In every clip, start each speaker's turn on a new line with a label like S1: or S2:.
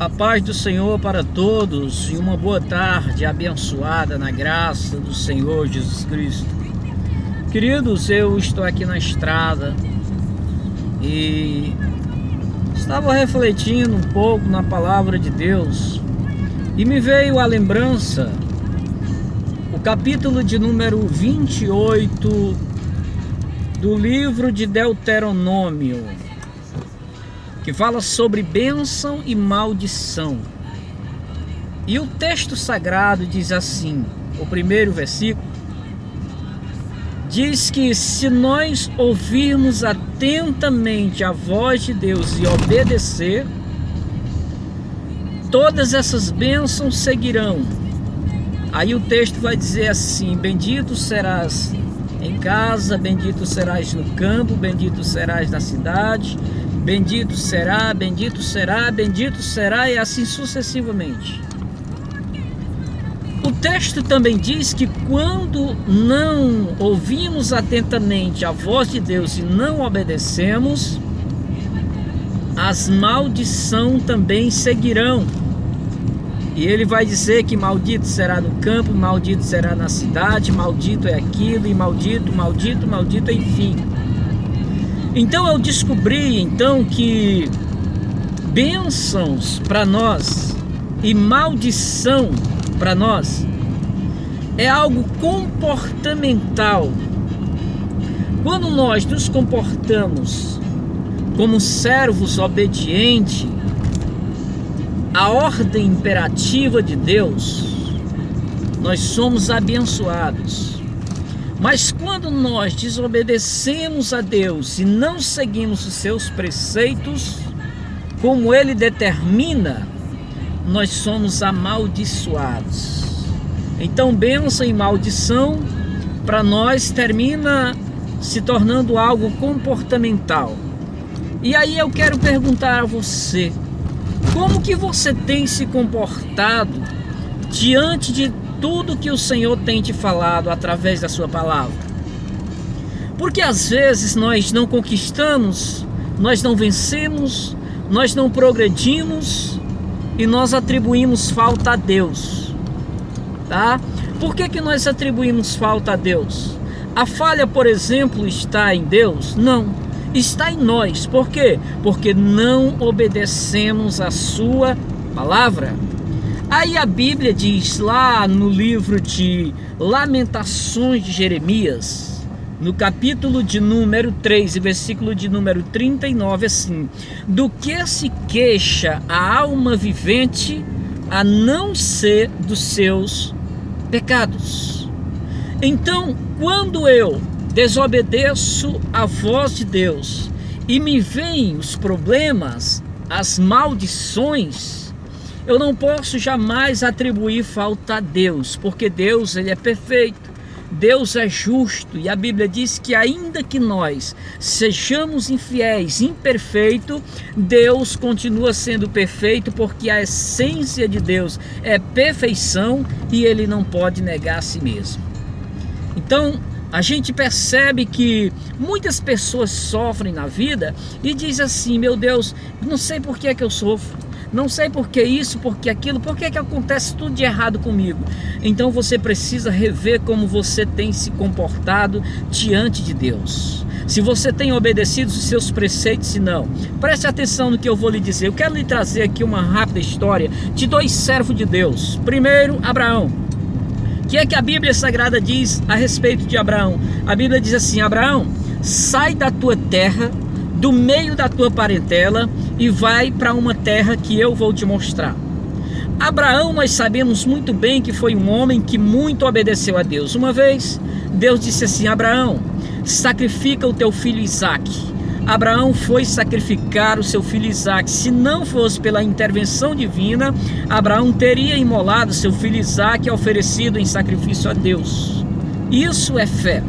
S1: A paz do Senhor para todos e uma boa tarde abençoada na graça do Senhor Jesus Cristo. Queridos, eu estou aqui na estrada e estava refletindo um pouco na palavra de Deus e me veio à lembrança o capítulo de número 28 do livro de Deuteronômio, que fala sobre bênção e maldição. E o texto sagrado diz assim, o primeiro versículo, diz que se nós ouvirmos atentamente a voz de Deus e obedecer, todas essas bênçãos seguirão. Aí o texto vai dizer assim: bendito serás em casa, bendito serás no campo, bendito serás na cidade, bendito será, bendito será, bendito será, e assim sucessivamente. O texto também diz que quando não ouvimos atentamente a voz de Deus e não obedecemos, as maldições também seguirão. E ele vai dizer que maldito será no campo, maldito será na cidade, maldito é aquilo, e maldito, maldito, maldito, enfim. Então eu descobri que bênçãos para nós e maldição para nós é algo comportamental. Quando nós nos comportamos como servos obedientes à ordem imperativa de Deus, nós somos abençoados. Mas quando nós desobedecemos a Deus e não seguimos os seus preceitos, como Ele determina, nós somos amaldiçoados. Então, bênção e maldição, para nós, termina se tornando algo comportamental. E aí eu quero perguntar a você, como que você tem se comportado diante de tudo que o Senhor tem te falado através da sua palavra? Porque às vezes nós não conquistamos, nós não vencemos, nós não progredimos e nós atribuímos falta a Deus, tá? Por que nós atribuímos falta a Deus? A falha, por exemplo, está em Deus? Não, está em nós. Por quê? Porque não obedecemos a sua palavra. Aí a Bíblia diz lá no livro de Lamentações de Jeremias, no capítulo de número 3, versículo de número 39, assim: do que se queixa a alma vivente, a não ser dos seus pecados. Então, quando eu desobedeço a voz de Deus e me vêm os problemas, as maldições, eu não posso jamais atribuir falta a Deus, porque Deus, Ele é perfeito, Deus é justo, e a Bíblia diz que ainda que nós sejamos infiéis, imperfeitos, Deus continua sendo perfeito, porque a essência de Deus é perfeição e Ele não pode negar a si mesmo. Então, a gente percebe que muitas pessoas sofrem na vida e dizem assim: meu Deus, não sei por que é que eu sofro, não sei por que isso, por que aquilo, por que acontece tudo de errado comigo. Então você precisa rever como você tem se comportado diante de Deus. Se você tem obedecido os seus preceitos, se não, preste atenção no que eu vou lhe dizer. Eu quero lhe trazer aqui uma rápida história de dois servos de Deus. Primeiro, Abraão. O que é que a Bíblia Sagrada diz a respeito de Abraão? A Bíblia diz assim: Abraão, sai da tua terra, do meio da tua parentela, e vai para uma terra que eu vou te mostrar. Abraão, nós sabemos muito bem que foi um homem que muito obedeceu a Deus. Uma vez, Deus disse assim: Abraão, sacrifica o teu filho Isaque. Abraão foi sacrificar o seu filho Isaque. Se não fosse pela intervenção divina, Abraão teria imolado seu filho Isaque e oferecido em sacrifício a Deus. Isso é fé.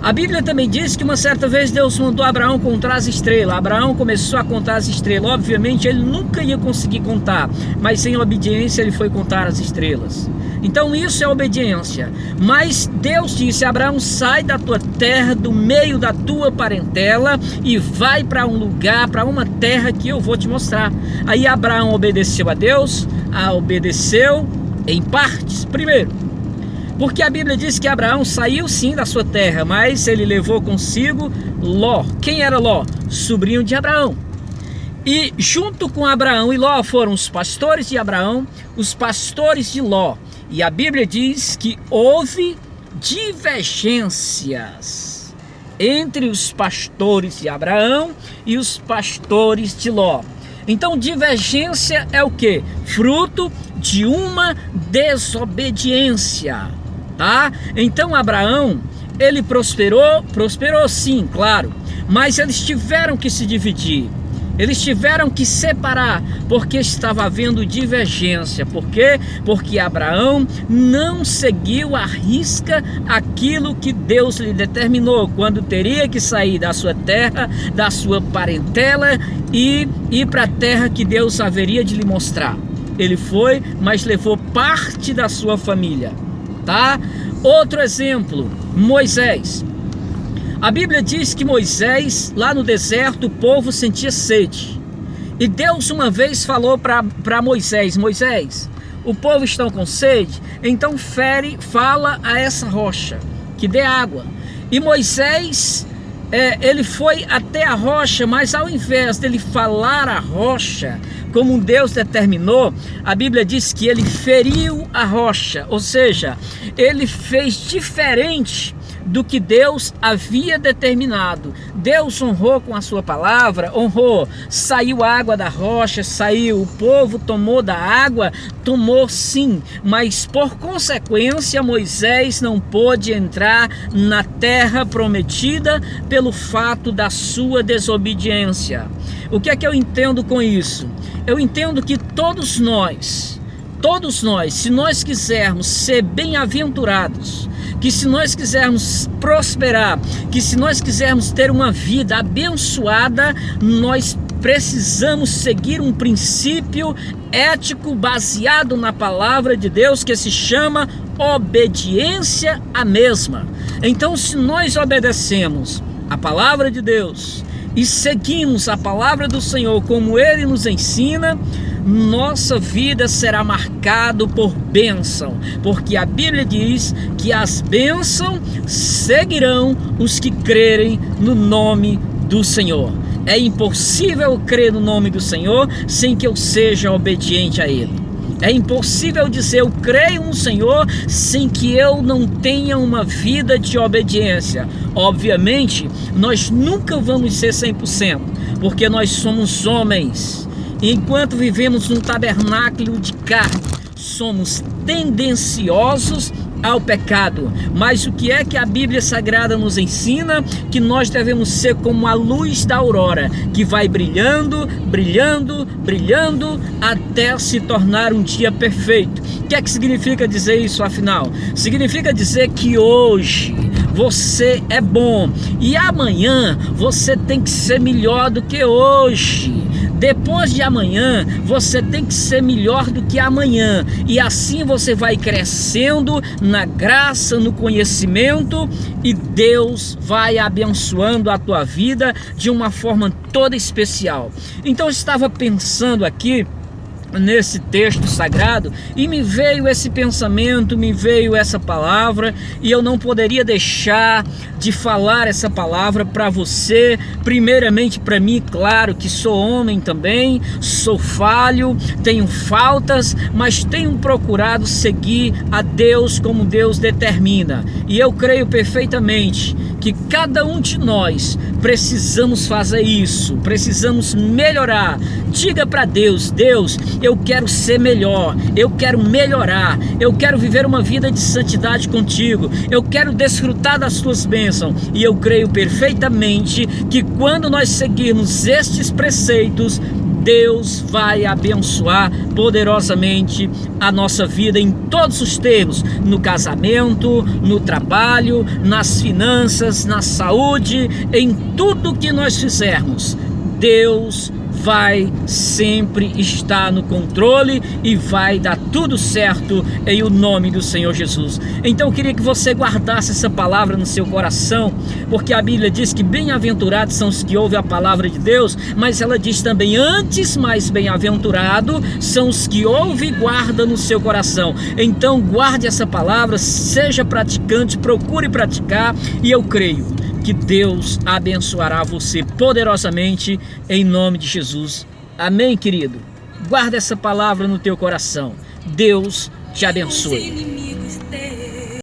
S1: A Bíblia também diz que uma certa vez Deus mandou Abraão contar as estrelas. Abraão começou a contar as estrelas. Obviamente ele nunca ia conseguir contar, mas em obediência ele foi contar as estrelas. Então isso é obediência. Mas Deus disse: Abraão, sai da tua terra, do meio da tua parentela, e vai para um lugar, para uma terra que eu vou te mostrar. Aí Abraão obedeceu a Deus, obedeceu em partes. Primeiro, porque a Bíblia diz que Abraão saiu sim da sua terra, mas ele levou consigo Ló. Quem era Ló? Sobrinho de Abraão. E junto com Abraão e Ló foram os pastores de Abraão, os pastores de Ló. E a Bíblia diz que houve divergências entre os pastores de Abraão e os pastores de Ló. Então divergência é o quê? Fruto de uma desobediência. Tá? Então Abraão, ele prosperou sim, claro, mas eles tiveram que se dividir, eles tiveram que separar, porque estava havendo divergência. Por quê? Porque Abraão não seguiu à risca aquilo que Deus lhe determinou, quando teria que sair da sua terra, da sua parentela e ir para a terra que Deus haveria de lhe mostrar. Ele foi, mas levou parte da sua família. Tá? Outro exemplo, Moisés. A Bíblia diz que Moisés, lá no deserto, o povo sentia sede. E Deus uma vez falou para Moisés: Moisés, o povo está com sede, então fala a essa rocha que dê água. E Moisés, ele foi até a rocha, mas ao invés dele falar a rocha como Deus determinou, a Bíblia diz que ele feriu a rocha, ou seja, ele fez diferente do que Deus havia determinado. Deus honrou com a sua palavra, honrou, saiu água da rocha, saiu, o povo tomou da água, tomou sim, mas por consequência Moisés não pôde entrar na terra prometida pelo fato da sua desobediência. O que é que eu entendo com isso? Eu entendo que todos nós, se nós quisermos ser bem-aventurados, que se nós quisermos prosperar, que se nós quisermos ter uma vida abençoada, nós precisamos seguir um princípio ético baseado na palavra de Deus, que se chama obediência à mesma. Então, se nós obedecemos a palavra de Deus e seguimos a palavra do Senhor como Ele nos ensina, nossa vida será marcada por bênção, porque a Bíblia diz que as bênçãos seguirão os que crerem no nome do Senhor. É impossível crer no nome do Senhor sem que eu seja obediente a Ele. É impossível dizer eu creio no Senhor sem que eu não tenha uma vida de obediência. Obviamente, nós nunca vamos ser 100%, porque nós somos homens. Enquanto vivemos num tabernáculo de carne, somos tendenciosos ao pecado. Mas o que é que a Bíblia Sagrada nos ensina? Que nós devemos ser como a luz da aurora, que vai brilhando, brilhando, brilhando, até se tornar um dia perfeito. O que é que significa dizer isso, afinal? Significa dizer que hoje você é bom e amanhã você tem que ser melhor do que hoje. Depois de amanhã, você tem que ser melhor do que amanhã. E assim você vai crescendo na graça, no conhecimento, e Deus vai abençoando a tua vida de uma forma toda especial. Então eu estava pensando aqui nesse texto sagrado e me veio esse pensamento, me veio essa palavra, e eu não poderia deixar de falar essa palavra para você. Primeiramente para mim, claro que sou homem também, sou falho, tenho faltas, mas tenho procurado seguir a Deus como Deus determina, e eu creio perfeitamente que cada um de nós precisamos fazer isso, precisamos melhorar. Diga para Deus: Deus, eu quero ser melhor, eu quero melhorar, eu quero viver uma vida de santidade contigo, eu quero desfrutar das tuas bênçãos. E eu creio perfeitamente que quando nós seguirmos estes preceitos, Deus vai abençoar poderosamente a nossa vida em todos os termos, no casamento, no trabalho, nas finanças, na saúde, em tudo que nós fizermos. Deus vai sempre estar no controle e vai dar tudo certo em o nome do Senhor Jesus. Então eu queria que você guardasse essa palavra no seu coração, porque a Bíblia diz que bem-aventurados são os que ouvem a palavra de Deus, mas ela diz também antes, mais bem-aventurado são os que ouvem e guardam no seu coração. Então guarde essa palavra, seja praticante, procure praticar, e eu creio que Deus abençoará você poderosamente em nome de Jesus. Amém, querido? Guarda essa palavra no teu coração. Deus te abençoe.